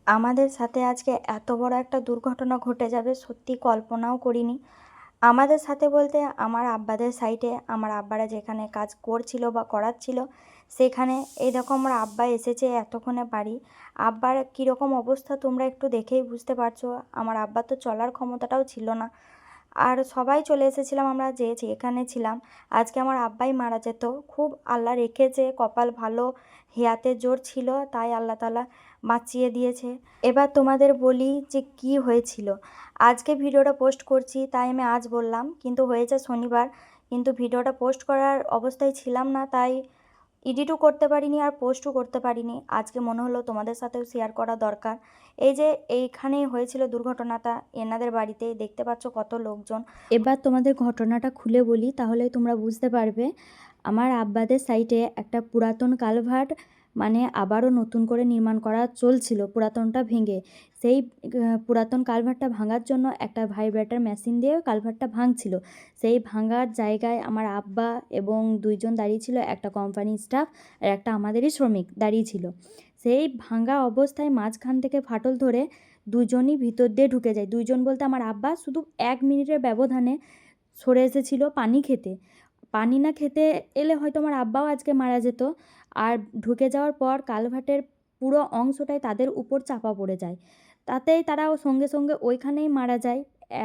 আমাদের সাথে আজকে এত বড় একটা দুর্ঘটনা ঘটে যাবে সত্যি কল্পনাও করিনি। আমাদের সাথে বলতে আমার আব্বাদের সাইডে আমার আব্বারা যেখানে কাজ করছিল বা করাচ্ছিল সেখানে এই দেখো আমার আব্বা এসেছে এতক্ষণে বাড়ি। আব্বার কীরকম অবস্থা তোমরা একটু দেখেই বুঝতে পারছো। আমার আব্বার তো চলার ক্ষমতাটাও ছিল না। আর সবাই চলে এসেছিলাম আমরা যে যেখানে ছিলাম। আজকে আমার আব্বাই মারা যেত, খুব আল্লাহ রেখেছে, কপাল ভালো, হেয়াতে জোর ছিল, তাই আল্লাহ তাআলা বাঁচিয়ে দিয়েছে। এবার তোমাদের বলি যে কি হয়েছিল। আজকে ভিডিওটা পোস্ট করছি তাই আমি আজ বললাম, কিন্তু হয়েছে শনিবার, কিন্তু ভিডিওটা পোস্ট করার অবস্থায় ছিলাম না, তাই এডিটও করতে পারিনি আর পোস্টও করতে পারিনি। আজকে মনে হলো তোমাদের সাথেও শেয়ার করা দরকার। এই যে এইখানেই হয়েছিল দুর্ঘটনাটা, এনাদের বাড়িতে দেখতে পাচ্ছ কত লোকজন। এবার তোমাদের ঘটনাটা খুলে বলি তাহলে তোমরা বুঝতে পারবে। আমার আব্বাদের সাইটে একটা পুরাতন কালভার্ট মানে আবারও নতুন করে নির্মাণ করা চলছিল, পুরাতনটা ভেঙে। সেই পুরাতন কালভার্টটা ভাঙার জন্য একটা ভাইব্রেটর মেশিন দিয়ে কালভার্টটা ভাঙছিল। সেই ভাঙার জায়গায় আমার আব্বা এবং দুইজন দাঁড়িয়ে ছিল, একটা কোম্পানির স্টাফ আর একটা আমাদেরই শ্রমিক দাঁড়িয়ে ছিল। সেই ভাঙা অবস্থায় মাঝখান থেকে ফাটল ধরে দুজনই ভিতর দিয়ে ঢুকে যায়। দুইজন বলতে আমার আব্বা শুধু 1 মিনিটের ব্যবধানে সরে এসেছিল পানি খেতে। পানি না খেতে এলে হয়তো আমার আব্বাও আজকে মারা যেত। আর ঢুকে যাওয়ার পর কালভার্টের পুরো অংশটাই তাদের উপর চাপা পড়ে যায়, তাতেই তারাও সঙ্গে সঙ্গে ওইখানেই মারা যায়।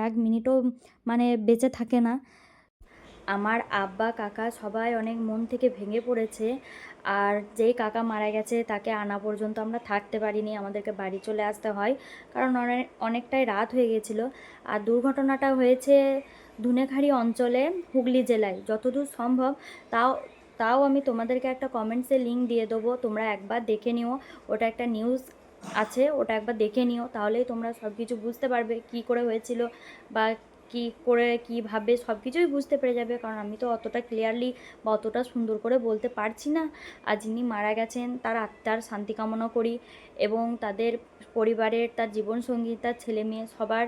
1 মিনিটও মানে বেঁচে থাকে না। আমার আব্বা কাকা সবাই অনেক মন থেকে ভেঙে পড়েছে। আর যেই কাকা মারা গেছে তাকে আনা পর্যন্ত আমরা থাকতে পারিনি, আমাদেরকে বাড়ি চলে আসতে হয়, কারণ অনেকটাই রাত হয়ে গেছিলো। আর দুর্ঘটনাটা হয়েছে ধুনেখাড়ি অঞ্চলে, হুগলি জেলায় যতদূর সম্ভব। তাও তাও আমি তোমাদেরকে একটা কমেন্টসে লিঙ্ক দিয়ে দেবো, তোমরা একবার দেখে নিও। ওটা একটা নিউজ আছে, ওটা একবার দেখে নিও, তাহলেই তোমরা সব কিছু বুঝতে পারবে কি করে হয়েছিল বা কী করে কীভাবে সব কিছুই বুঝতে পেরে যাবে। কারণ আমি তো অতটা ক্লিয়ারলি বা অতটা সুন্দর করে বলতে পারছি না। আর যিনি মারা গেছেন তার আত্মার শান্তি কামনা করি, এবং তাদের পরিবারের, তার জীবনসঙ্গী, তার ছেলে মেয়ে সবার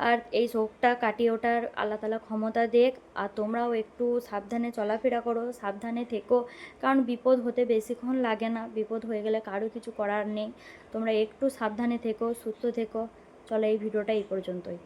আর এই শোকটা কাটিয়ে ওঠার আল্লাহ তাআলা ক্ষমতা দেখ। আর তোমরাও একটু সাবধানে চলাফেরা করো, সাবধানে থেকো, কারণ বিপদ হতে বেশিক্ষণ লাগে না, বিপদ হয়ে গেলে কারো কিছু করার নেই। তোমরা একটু সাবধানে থেকো, সুস্থ থেকো। চলো এই ভিডিওটা এই পর্যন্তই।